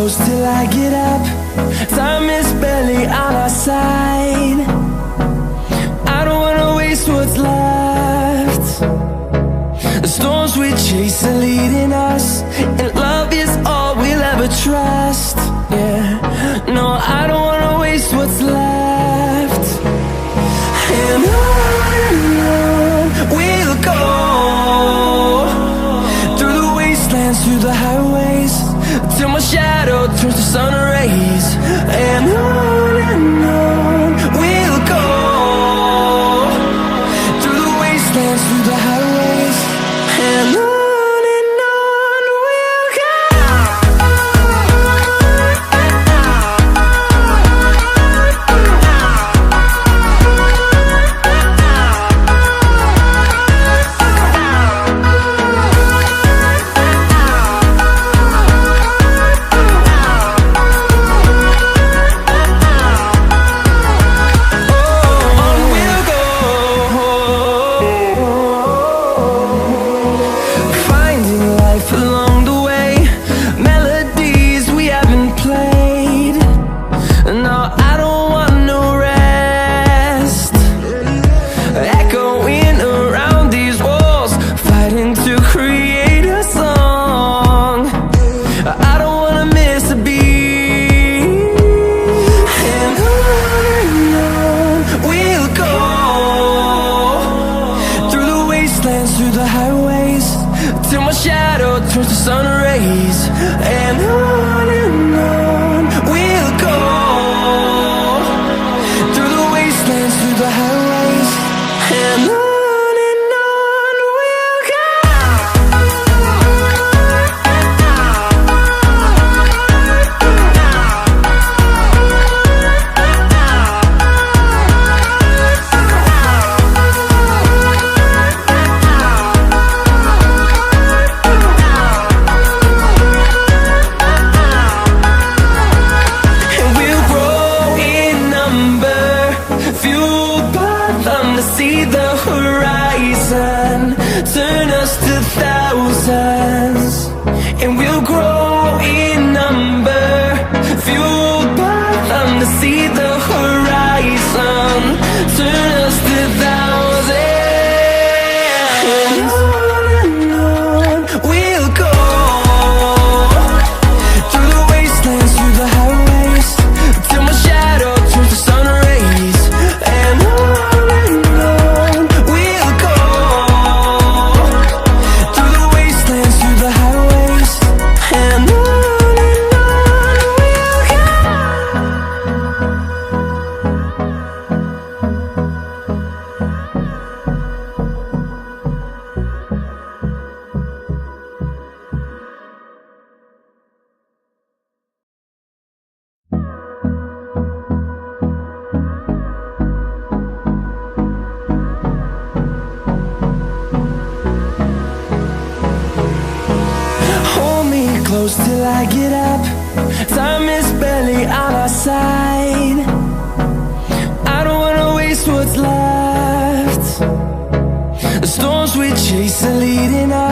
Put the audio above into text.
close till I get up. Time is barely on our side. I don't wanna waste what's left. The storms we chase are leading us, and love is all we'll ever trust. Yeah, no, I don't wanna waste what's left. And on we'll go, through the wastelands, through the highways, till my shadow turns to sun rays. And on we'll go, through the wastelands, through the highways, and on we'll go. Through the highways, till my shadow turns to sun rays. And on we'll go, through the wastelands, through the highways, and on we'll go. See the horizon, turn us to thousands, and we'll grow in number, fueled by them. To see the horizon, turn us to thousands, and on we'll go, through the wastelands, through the highways, till my shadow turns to sun rays. And close till I get up. Time is barely on our side. I don't wanna waste what's left. The storms we chase are leading us.